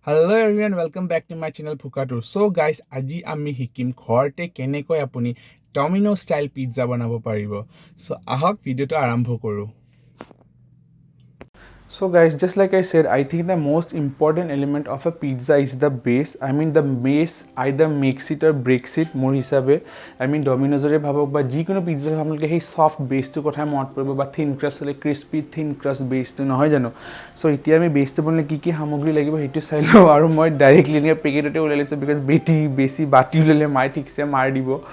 Hello everyone, welcome back to my channel Phukatu. So guys, আজি আমি শিকিম ঘৰতে কেনেকৈ আপুনি ডমিনো ষ্টাইল পিজ্জা বনাব পাৰিব। So আহক ভিডিওটো আৰম্ভ কৰো। So guys, just like I said, I think the most important element of a pizza is the base. I mean the base either makes it or breaks it. More hisabe, I mean Domino's ore bhabok ba jikono pizza amloke hey soft base to kotha mot poribo ba thin crust hole crispy thin crust base to nohoy jano. So itia ami base to bonle ki samogri lagibo hetu sai lo aru moi directly ni packet ote ulai lese because besi bati ulale mai thik se mar dibo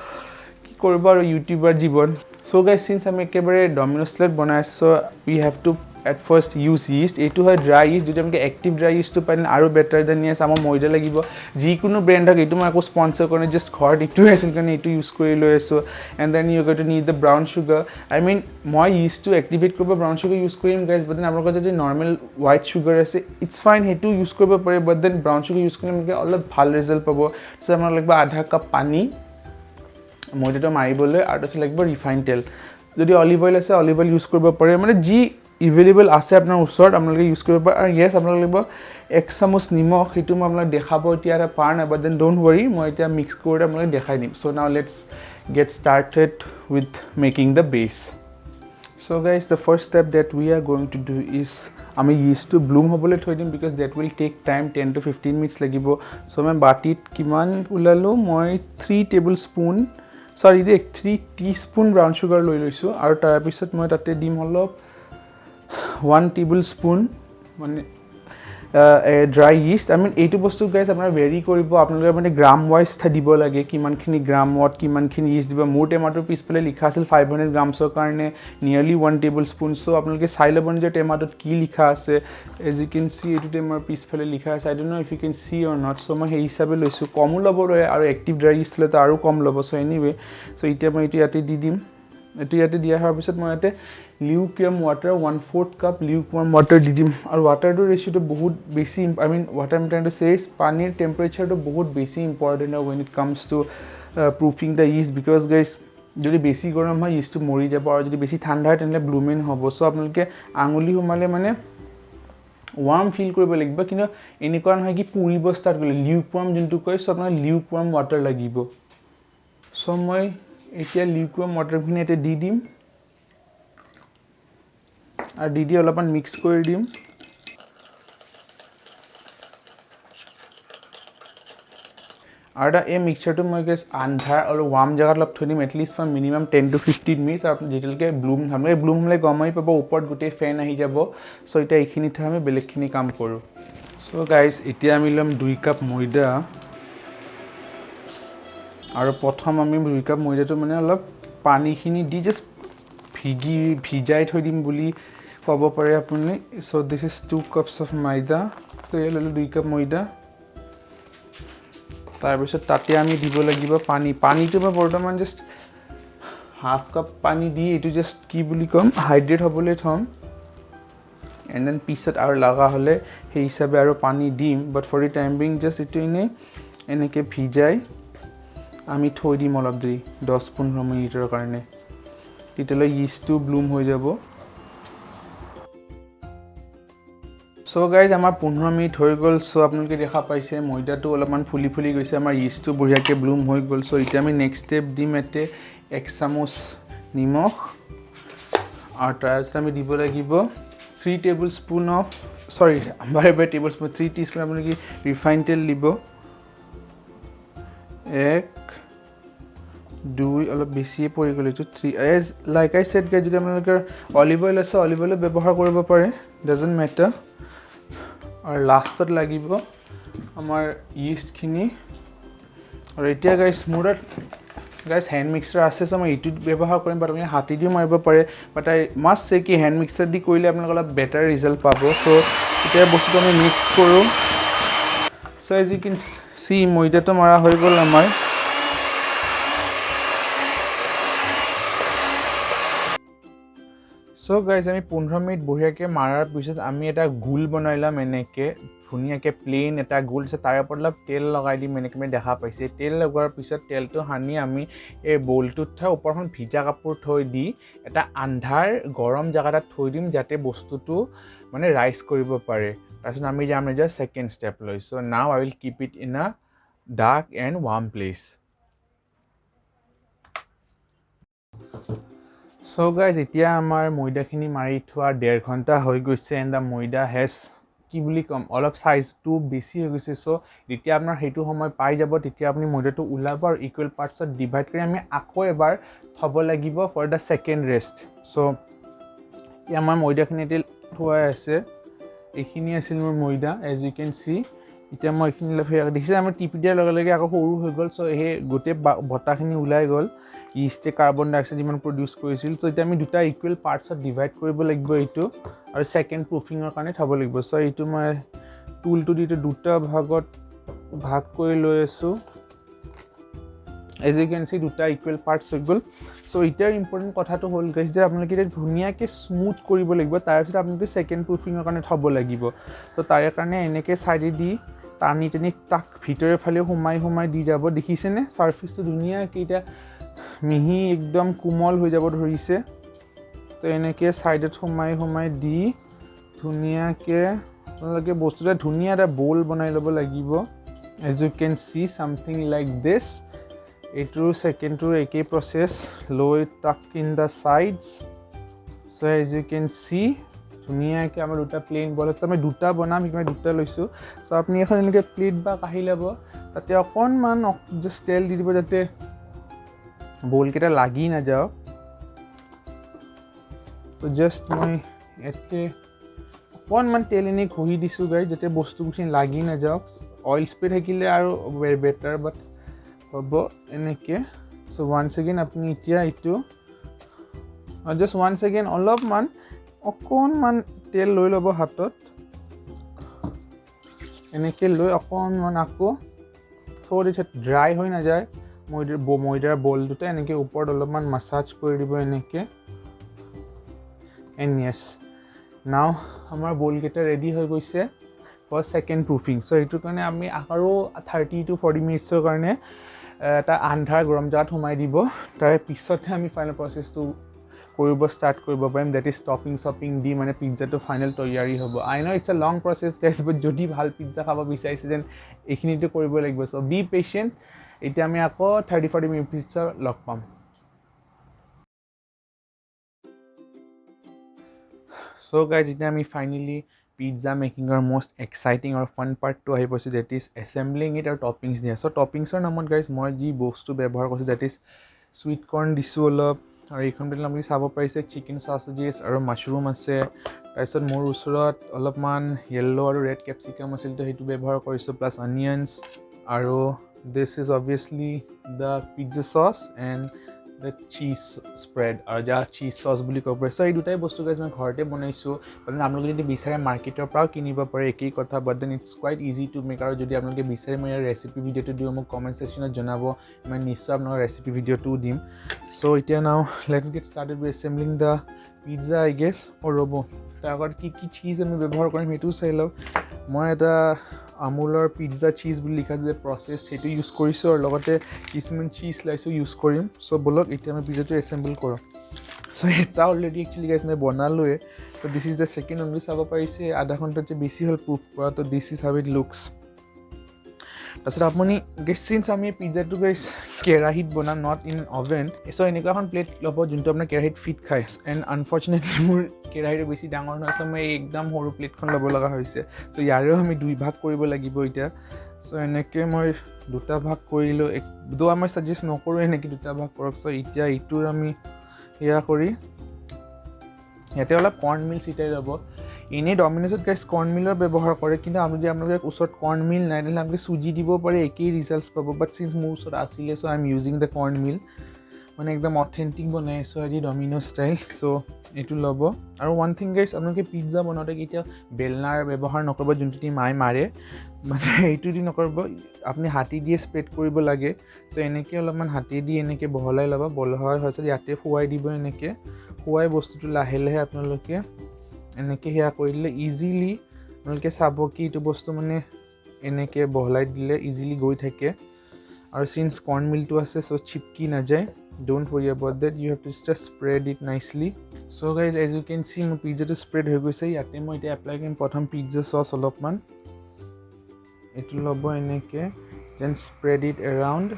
ki koribo aru youtuber jibon. So guys, since ami ekebare Domino's style banai so we have to at first use yeast. Etu hoy dry yeast, jodi amke active dry yeast to pain aru better than yes amar moida lagibo jikono brand hok etu ma ko sponsor korone just ghort etu asil kane etu use kori loi aso. And then you going to need the brown sugar. I mean moi yeast to activate koribo brown sugar use korim guys, but then amar jodi normal white sugar ase it's fine hetu use koribo pare, but then brown sugar use korile amke olop bhal result pabo. So amar lagbo adha cup pani moida to maribole aru ase lagbo refined tel. Jodi olive oil ase olive oil use koribo pare, mane ji available আছে আপোনাৰ ওচৰত আপোনালোকে use কৰিব পাৰে। আৰু yes আপোনালোকে লাগিব 1 চামুচ নিমখ, সেইটো মই আপোনাক দেখাব এতিয়া পাৰ নাই, বাট দেন ডোণ্ট ৱৰি মই এতিয়া মিক্স কৰি আপোনালোকে দেখাই দিম। So' now let's get started with making the base. So' guys the first step that we are going to do is আমি ইষ্টটো ব্লুম হ'বলৈ থৈ দিম because that will take time 10 to 15 minutes লাগিব। চ' মই বাতিত কিমান ওলালোঁ, মই 3 টেবুলস্পুন চৰি দেই 3 টিস্পুন ব্ৰাউন চুগাৰ লৈ লৈছোঁ। আৰু তাৰপিছত মই তাতে দিম অলপ 1 tablespoon মানে ড্ৰাই ইষ্ট। আই মিন এইটো বস্তু গাইজ আপোনাৰ ভেৰি কৰিব, আপোনালোকে মানে গ্ৰাম ৱাইজ দিব লাগে কিমানখিনি গ্ৰামত কিমানখিনি ইষ্ট দিব। মোৰ টেমাটোৰ পিছফালে লিখা আছিল 500 গ্ৰামছৰ কাৰণে নিয়াৰলি 1 tablespoon। চ' আপোনালোকে চাই ল'ব নিজৰ টেমাটোত কি লিখা আছে। এজ ইউ কেন চি এইটো টেমাৰ পিছফালে লিখা আছে, I don't know' if you can see or not. So' মই সেই হিচাপে লৈছোঁ, কমো ল'ব ৰয় আৰু এক্টিভ ড্ৰাই ইষ্ট হ'লেতো আৰু কম ল'ব। চ' এনিৱে চ' এতিয়া মই এইটো ইয়াতে দি দিম। এইটো ইয়াতে দিয়া হোৱাৰ পিছত মই ইয়াতে লিউকৱাৰ্ম ৱাটাৰ 1/4 কাপ লিউকৱাৰ্ম ৱাটাৰ দি দিম। আৰু ৱাটাৰটোৰ ৰেচিঅ'টো বহুত বেছি I mean water I am trying to say পানীৰ টেম্পাৰেচাৰটো বহুত বেছি ইম্পৰ্টেণ্ট হয় when it comes two proofing the east because guys যদি বেছি গৰম হয় ইষ্টটো মৰি যাব, আৰু যদি বেছি ঠাণ্ডা হয় তেনেহ'লে ব্লুমেন হ'ব। চ' আপোনালোকে আঙুলি সোমালে মানে ৱাৰ্ম ফিল কৰিব লাগিব, কিন্তু এনেকুৱা নহয় কি পুৰিব ষ্টাৰ্ট কৰিলে লিউকৱাৰ্ম যোনটো কয়। চ' আপোনাৰ লিউকৱাৰ্ম ৱাটাৰ লাগিব। চ' মই এতিয়া লিকুইড ৱাটাৰখিনি ইয়াতে দি দিম আৰু দি অলপমান মিক্স কৰি দিম। আৰু এই মিক্সাৰটো মই গেছ আন্ধাৰ আৰু ৱাৰ্ম জেগাত অলপ থৈ দিম at least for minimum 10 to 15 minutes. আৰু যেতিয়ালৈকে ব্লুম থামে ব্লুম হ'লে গমেই পাব ওপৰত গোটেই ফেন আহি যাব। চ' এতিয়া এইখিনি থৈ আমি বেলেগখিনি কাম কৰোঁ। চ' গাইজ এতিয়া আমি ল'ম 2 কাপ ময়দা। আৰু প্ৰথম আমি 2 কাপ ময়দাটো মানে অলপ পানীখিনি দি জাষ্ট ভিজাই থৈ দিম বুলি ক'ব পাৰে আপুনি। চ' দিছ ইজ 2 কাপছ অফ ময়দা। চ' এই ল'লোঁ 2 কাপ ময়দা। তাৰপিছত তাতে আমি দিব লাগিব পানীটো মই বৰ্তমান জাষ্ট হাফ কাপ পানী দি এইটো জাষ্ট কি বুলি ক'ম হাইড্ৰেট হ'বলৈ থ'ম। এণ্ড দেন পিছত আৰু লগা হ'লে সেই হিচাপে আৰু পানী দিম, but for the time being just এইটো এনেকৈ ভিজাই আমি থৈ দিম অলপ দেৰি 10-15 মিনিটৰ কাৰণে, তেতিয়ালৈ ইষ্টটো ব্লুম হৈ যাব। চ' গাইজ আমাৰ 15 মিনিট হৈ গ'ল। চ' আপোনালোকে দেখা পাইছে ময়দাটো অলপমান ফুলি গৈছে, আমাৰ ইষ্টটো বঢ়িয়াকৈ ব্লুম হৈ গ'ল। চ' এতিয়া আমি নেক্সট ষ্টেপ দিম ইয়াতে 1 চামুচ নিমখ, আৰু তাৰপিছত আমি দিব লাগিব 3 টেবুলস্পুন অফ বাৰে টেবুলস্পুন 3 টিস্পুন আপোনালোকে ৰিফাইন তেল দিব। 1 2 অলপ বেছিয়ে পৰি গ'ল এইটো 3 এজ লাইক আই ছেড গাইজ যদি আপোনালোকৰ অলিভ অইল আছে অলিভ অইলো ব্যৱহাৰ কৰিব পাৰে, ডাজন্ট মেটাৰ। আৰু লাষ্টত লাগিব আমাৰ ইষ্টখিনি। আৰু এতিয়া গাইজ মোৰ তাত গাইজ হেণ্ড মিক্সাৰ আছে, চ' মই এইটো ব্যৱহাৰ কৰিম, বাট আপুনি হাতে দিও মাৰিব পাৰে, বাট আই মাষ্ট চে কি হেণ্ড মিক্সাৰ দি কৰিলে আপোনালোকে অলপ বেটাৰ ৰিজাল্ট পাব। চ' এতিয়া বস্তুটো আমি মিক্স কৰোঁ। চ' এজ ইউ কেন চি ময়দাটো মৰা হৈ গ'ল আমাৰ। চ' গাইজ আমি 15 মিনিট বঢ়িয়াকৈ মাৰাৰ পিছত আমি এটা গোল বনাই ল'ম এনেকৈ ধুনীয়াকৈ প্লেইন এটা গোল আছে তাৰ ওপৰত অলপ তেল লগাই দিম এনেকৈ আমি দেখা পাইছে তেল লগোৱাৰ পিছত তেলটো সানি আমি এই বলটোত থৈ ওপৰখন ভিজা কাপোৰ থৈ দি এটা আন্ধাৰ গৰম জেগা এটাত থৈ দিম যাতে বস্তুটো মানে ৰাইজ কৰিব পাৰে তাৰপিছত আমি যাম নিজৰ ছেকেণ্ড ষ্টেপ লৈ so' now I will keep it in a dark and warm place so' guys এতিয়া আমাৰ ময়দাখিনি মাৰি থোৱা 1.5 ঘণ্টা হৈ গৈছে এণ্ড দ্য ময়দা হেজ কি বুলি ক'ম অলপ চাইজটো বেছি হৈ গৈছে চ' যেতিয়া আপোনাৰ সেইটো সময় পাই যাব তেতিয়া আপুনি ময়দাটো ওলাব আৰু ইকুৱেল পাৰ্টছত ডিভাইড কৰি আমি আকৌ এবাৰ থ'ব লাগিব ফৰ দ্য ছেকেণ্ড ৰেষ্ট চ' এতিয়া আমাৰ ময়দাখিনি এতিয়া থোৱাই আছে এইখিনি আছিল মোৰ ময়দা এজ ইউ কেন চি এতিয়া মই এইখিনি দেখিছে আমি টিপি দিয়াৰ লগে লগে আকৌ সৰু হৈ গ'ল চ' সেই গোটেই বতাহখিনি ওলাই গ'ল ইষ্টে কাৰ্বন ডাই অক্সাইড যিমান প্ৰডিউচ কৰিছিল চ' এতিয়া আমি দুটা ইকুৱেল পাৰ্টছত ডিভাইড কৰিব লাগিব এইটো আৰু ছেকেণ্ড প্ৰুফিঙৰ কাৰণে থ'ব লাগিব চ' এইটো মই টুলটো দি দুটা ভাগত ভাগ কৰি লৈ আছোঁ এজ ইউ কেন চি দুটা ইকুৱেল পাৰ্টছ হৈ গ'ল চ' এতিয়াৰ ইম্পৰ্টেণ্ট কথাটো হ'ল গাইজ যে আপোনালোকে এতিয়া ধুনীয়াকৈ স্মুথ কৰিব লাগিব তাৰপিছত আপোনালোকে ছেকেণ্ড প্ৰুফিঙৰ কাৰণে থ'ব লাগিব ত' তাৰে কাৰণে এনেকৈ চাইডেদি টানি তাক ভিতৰৰ ফালেও সোমাই দি যাব দেখিছেনে চাৰ্ফেচটো ধুনীয়াকৈ এতিয়া মিহি একদম কোমল হৈ যাব ধৰিছে তো এনেকৈ ছাইডত সোমাই দি ধুনীয়াকৈ আপোনালোকে বস্তুটো ধুনীয়া এটা বল বনাই ল'ব লাগিব as you can see something like this এইটোৰ ছেকেণ্ডটোৰ একেই প্ৰচেছ লৈ tuck in the sides so' as you can see ধুনীয়াকৈ আমাৰ দুটা প্লেইন বল আছে আমি দুটা বনাম সেইকাৰণে দুটা লৈছোঁ চ' আপুনি এখন এনেকৈ প্লেট বা কাঢ়ি ল'ব তাতে অকণমান জাষ্ট তেল দি দিব যাতে বলকেইটা লাগি নাযাওক তো জাষ্ট মই ইয়াতে অকণমান তেল এনেই ঘঁহি দিছোঁ গাইজ যাতে বস্তুখিনি লাগি নাযাওক অইল স্প্ৰে থাকিলে আৰু বেটাৰ বাট হ'ব এনেকৈ চ' ওৱান্স এগেইন আপুনি এতিয়া এইটো জাষ্ট ওৱান্স এগেইন অলপমান অকণমান তেল লৈ ল'ব হাতত এনেকৈ লৈ অকণমান আকৌ থ'ৰ এতিয়া ড্ৰাই হৈ নাযায় ময়দাৰ বলটোতে এনেকৈ ওপৰত অলপমান মাছাজ কৰি দিব এনেকৈ এণ্ড য়েছ নাও আমাৰ বলকেইটা ৰেডি হৈ গৈছে ফৰ ছেকেণ্ড প্ৰুফিং চ' সেইটো কাৰণে আমি আৰু 30 to 40 মিনিটছৰ কাৰণে এটা আন্ধাৰ গৰম জেগাত সোমাই দিব তাৰে পিছতহে আমি ফাইনেল প্ৰচেছটো কৰিব ষ্টাৰ্ট কৰিব পাৰিম ডেট ইজ টপিং দি মানে পিজ্জাটো ফাইনেল তৈয়াৰী হ'ব I know' it's a long process guys but যদি ভাল পিজ্জা খাব বিচাৰিছে দেন এইখিনিতো কৰিব লাগিব চ' বি পেচেণ্ট এতিয়া আমি আকৌ 30-40 মিনিটছৰ লগ পাম চ' গাইজ এতিয়া আমি ফাইনেলি পিজ্জা মেকিঙৰ মষ্ট এক্সাইটিং আৰু ফান পাৰ্টটো আহি পাইছোঁ ডেট ইজ এছেম্বলিং ইট আৰু টপিংছ দিয়া চ' টপিংছৰ নামত গাইজ মই যি বস্তু ব্যৱহাৰ কৰিছোঁ ডেট ইজ চুইট কৰ্ণ দিছোঁ অলপ আৰু এইখন প্লেটত আপুনি চাব পাৰিছে চিকেন চচেজেছ আৰু মাছৰুম আছে তাৰপিছত মোৰ ওচৰত অলপমান য়েল্ল' আৰু ৰেড কেপচিকাম আছিল তো সেইটো ব্যৱহাৰ কৰিছোঁ প্লাছ অনিয়নছ আৰু this is obviously the pizza sauce and the cheese spread আৰু যা cheese sauce বুলি ক'ব পাৰে চ' এই দুটাই বস্তু গাইজ মই ঘৰতে বনাইছোঁ বাট আপোনালোকে যদি বিচাৰে মাৰ্কেটৰ পৰাও কিনিব পাৰে একেই কথা but then it's quite easy to make আৰু যদি আপোনালোকে বিচাৰে মই ইয়াৰ ৰেচিপি ভিডিঅ'টো দিওঁ মোক কমেণ্ট ছেকশ্যনত জনাব মই নিশ্চয় আপোনালোকৰ ৰেচিপি ভিডিঅ'টোও দিম চ' এতিয়া now let's get started with assembling the pizza I guess ৰ'ব তাৰ আগত কি চিজ আমি ব্যৱহাৰ কৰিম সেইটোও চাই লওক মই এটা আমুলৰ পিজ্জা চিজ বুলি লিখা আছে যে প্ৰচেছ সেইটো ইউজ কৰিছোঁ আৰু লগতে কিছুমান চিজ স্লাইচো ইউজ কৰিম চ' ব'লক এতিয়া আমি পিজ্জাটো এছেম্বল কৰোঁ চ' এটা অলৰেডি একচুৱেলি গাইজ মই বনালোৱে ত' this is the second only চাব পাৰিছে আধা ঘণ্টাতকৈ বেছি হ'ল প্ৰুফ কৰা ত' this is how it looks তাৰপিছত আপুনি গেছ চিনছ আমি পিজ্জাটো গাইজ কেৰাহীত বনাম নট ইন অভেন চ' এনেকুৱা এখন প্লেট ল'ব যোনটো আপোনাৰ কেৰাহীত ফিট খায় এণ্ড আনফৰ্চুনেটলি মোৰ কেৰাহীটো বেছি ডাঙৰ নহয় চ' মই একদম সৰু প্লেটখন ল'ব লগা হৈছে চ' ইয়াৰেও আমি 2 ভাগ কৰিব লাগিব এতিয়া চ' এনেকৈ মই 2 ভাগ কৰিলোঁ একদম মই ছাজেষ্ট নকৰোঁ এনেকৈ 2 ভাগ কৰক চ' এতিয়া এইটোৰ আমি সেয়া কৰি ইয়াতে অলপ কৰ্ণ মিল ছিটাই ল'ব এনেই ডমিন'জত গাইজ কৰ্ণ মিলৰ ব্যৱহাৰ কৰে কিন্তু যদি আপোনালোকৰ ওচৰত কৰ্ণ মিল নাই তেনেহ'লে আপোনালোকে চুজি দিব পাৰে একেই ৰিজাল্টছ পাব বাট চিন্স মোৰ ওচৰত আছিলে চ' আই এম ইউজিং দ্য কৰ্ণ মিল মানে একদম অথেণ্টিক বনাই আছোঁ আজি ডমিন'জ ষ্টাইল চ' এইটো ল'ব আৰু ওৱান থিং গাইজ আপোনালোকে পিজ্জা বনাওঁতে কেতিয়াও বেলনাৰ ব্যৱহাৰ নকৰিব যোনটো দি মাৰে মানে এইটো দি নকৰিব আপুনি হাতী দিয়ে স্প্ৰেড কৰিব লাগে চ' এনেকৈ অলপমান হাতী দি এনেকৈ বহলাই ল'ব বহলাই হৈছে ইয়াতে শুৱাই দিব এনেকৈ শুৱাই বস্তুটো লাহে লাহে আপোনালোকে এনেকৈ সেয়া কৰি দিলে ইজিলি আপোনালোকে চাব কি এইটো বস্তু মানে এনেকৈ বহলাই দিলে ইজিলি গৈ থাকে আৰু চিন্স কৰ্ণ মিলটো আছে চ' চিপকি নাযায় don't worry about that you have to just spread it nicely so' guys as you can see মোৰ পিজ্জাটো স্প্ৰেড হৈ গৈছে ইয়াতে মই এতিয়া এপ্লাই কৰিম প্ৰথম পিজ্জা চচ অলপমান এইটো ল'ব এনেকৈ দেন স্প্ৰেড ইট এৰাউণ্ড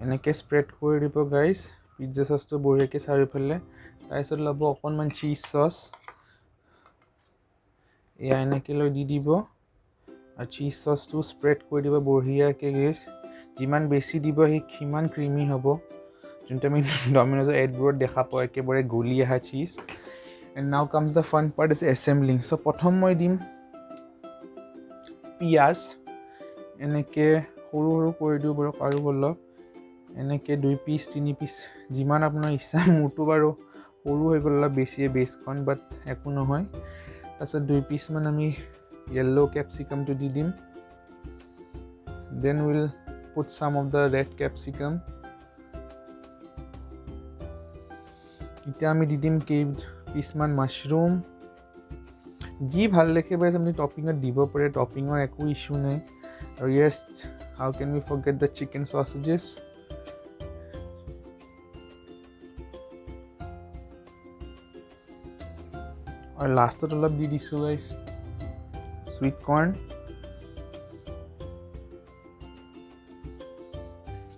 এনেকৈ স্প্ৰেড কৰি দিব গাইজ পিজ্জা চচটো বঢ়িয়াকৈ চাৰিওফালে তাৰপিছত ল'ব অকণমান চীজ চচ এয়া এনেকৈ লৈ দি দিব আৰু চীজ চচটো স্প্ৰেড কৰি দিব বঢ়িয়াকৈ গাইজ যিমান বেছি দিব সিমান ক্ৰিমি হ'ব যোনটো আমি ডমিন'জৰ এডবোৰত দেখা পাওঁ একেবাৰে গলি অহা cheese and now comes the fun part is assembling so' প্ৰথম মই দিম পিঁয়াজ এনেকৈ সৰু সৰু কৰি দিওঁ বাৰু আৰু অলপ এনেকৈ 2 পিচ 3 পিচ যিমান আপোনাৰ ইচ্ছা মোৰটো বাৰু সৰু হৈ গ'ল অলপ বেছিয়ে বেছখন বাট একো নহয় তাৰপিছত 2 পিচমান আমি য়েল্ল' কেপচিকামটো দি দিম দেন উইল পুট চাম অফ দ্য ৰেড কেপচিকাম এতিয়া আমি দি দিম কেইপিচমান মাছৰুম যি ভাল দেখে বাৰু আপুনি টপিঙত দিব পাৰে টপিঙৰ একো ইছ্যু নাই আৰু yes how can we forget the chicken sausages আৰু লাষ্টত অলপ দি দিছোঁ গাইজ চুইট কৰ্ণ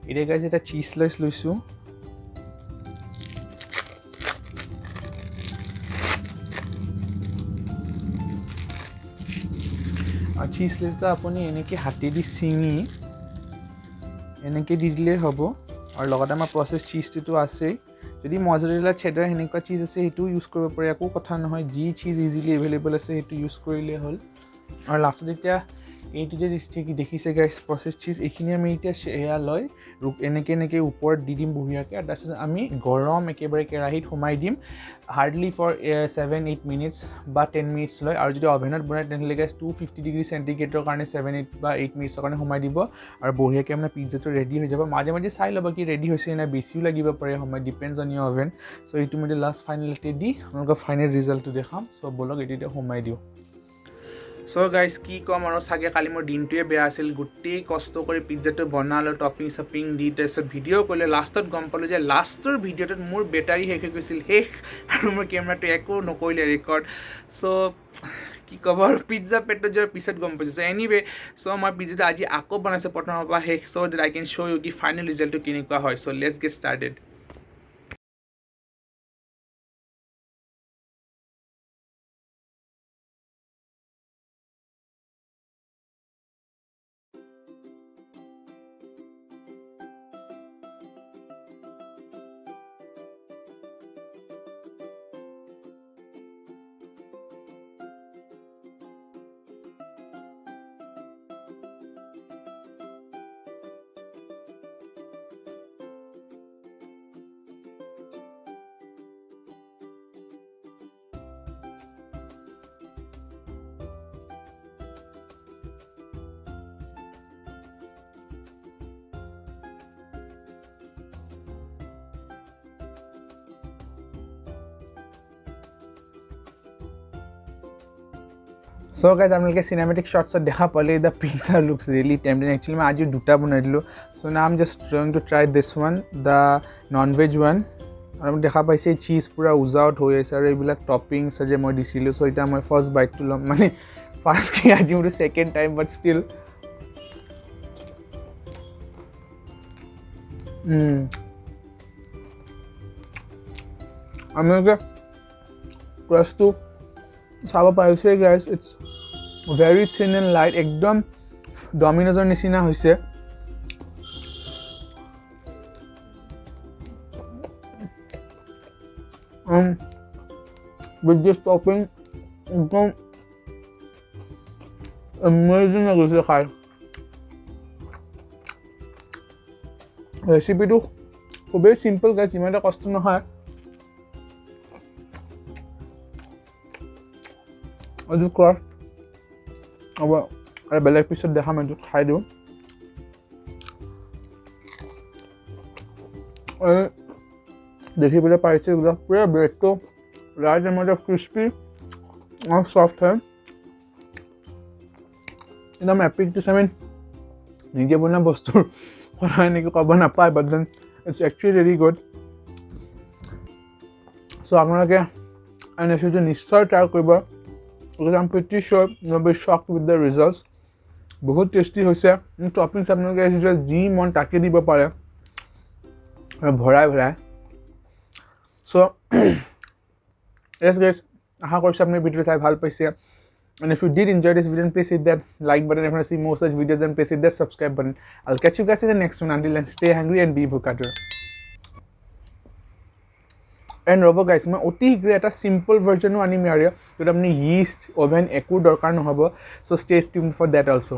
এতিয়া গাইজ এটা চীজ স্লাইচ লৈছোঁ আৰু চীজ স্লাইচটো আপুনি এনেকৈ হাতেদি ছিঙি এনেকৈ দি দিলেই হ'ব আৰু লগতে আমাৰ প্ৰচেছ চীজটোতো আছেই যদি মজৰেলা চেডাৰ সেনেকুৱা চীজ আছে সেইটোও ইউজ কৰিব পাৰে একো কথা নহয় যি চীজ ইজিলি এভেইলেবল আছে সেইটো ইউজ কৰিলেই হ'ল আৰু লাষ্টত এতিয়া এইটো যে দেখিছে গাইজ প্ৰচেছ চীজ এইখিনি আমি এতিয়া সেয়া লৈ এনেকৈ ওপৰত দি দিম বঢ়িয়াকৈ আৰু তাৰপিছত আমি গৰম একেবাৰে কেৰাহীত সোমাই দিম হাৰ্ডলি ফৰ 7-8 মিনিটছ বা 10 মিনিটছ লয় আৰু যদি অভেনত বনায় তেনেহ'লে গাইজ 250 ডিগ্ৰী চেণ্টিগ্ৰেডৰ কাৰণে 7-8 বা 8 মিনিটছৰ কাৰণে সোমাই দিব আৰু বঢ়িয়াকৈ আপোনাৰ পিজ্জাটো ৰেডি হৈ যাব মাজে মাজে চাই ল'ব কি ৰেডি হৈছে নে বেছিও লাগিব পাৰে সময় ডিপেণ্ডছ অন ইয়ৰ অভেন চ' এইটো মই লাষ্ট ফাইনেলতে দি আপোনালোকৰ ফাইনেল ৰিজাল্টটো দেখাম চ' ব'লক এইটো এতিয়া সোমাই দিওঁ চ' গাইজ কি ক'ম আৰু চাগে কালি মোৰ দিনটোৱে বেয়া আছিল গোটেই কষ্ট কৰি পিজ্জাটো বনালোঁ টপিং চপিং দি তাৰপিছত ভিডিঅ' কৰিলে লাষ্টত গম পালোঁ যে লাষ্টৰ ভিডিঅ'টোত মোৰ বেটাৰী শেষ হৈ গৈছিল আৰু মোৰ কেমেৰাটো একো নকৰিলে ৰেকৰ্ড চ' কি ক'ব আৰু পিজ্জা পেটত যোৱাৰ পিছত গম পাইছোঁ চ' এনিৱে চ' মই পিজ্জাটো আজি আকৌ বনাইছোঁ প্ৰথমৰ পৰা শেষ so' that I can show' you কি ফাইনেল ৰিজাল্টটো কেনেকুৱা হয় so' let's get started so' guys আপোনালোকে চিনেমেটিক শ্বৰ্টছত দেখা পালে the pizza looks really tempting actually মই আজিও দুটা বনাই দিলোঁ so' now I am just trying to try this one the non veg one আৰু দেখা পাইছে চীজ পূৰা উজাউট হৈ আছে আৰু এইবিলাক টপিংছ যে মই দিছিলোঁ চ' এতিয়া মই ফাৰ্ষ্ট বাইটটো ল'ম মানে ফাৰ্ষ্ট কি আজি মোৰতো ছেকেণ্ড টাইম বাট ষ্টিল আপোনালোকে ক্ৰাছটো চাব পাৰিছে গাইজ ইটছ ভেৰি থিন এণ্ড লাইট একদম ডমিন'জৰ নিচিনা হৈছে with this topping একদম এমেজিং লাগিছে খাই ৰেচিপিটো খুবেই চিম্পল গাইজ ইমান এটা কষ্ট নহয় এইটো ক্ৰাছ হ'ব আৰু বেলেগ পিছত দেখাম এইটো খাই দিওঁ দেখিবলৈ পাৰিছে পূৰা ব্ৰেডটো right amount of crispy और soft है एकदम epic dish I mean নিজে বনা বস্তুৰ কৰা নেকি ক'ব নাপায় but then it's actually really good so আপোনালোকে এনেসুটো নিশ্চয় ট্ৰাই কৰিব because I'm pretty sure you'll be shocked with the results বহুত টেস্টি হৈছে টপিংছ আপোনালোকে as usual যি মন তাকে দিব পাৰে ভৰাই ভৰাই so yes guys আশা কৰিছো আপুনি ভিডিঅ চাই ভাল পাইছে and if you did enjoy this video please hit that like button if you want to see more such videos and please hit that subscribe button I'll catch you guys in the next one until then stay hungry and be bhukadur and robo guys मैं অতি শীঘ্ৰে এটা simple version আনিম ইয়াৰ যত আপুনি yeast oven একো দৰকাৰ নহব so stay tuned for that also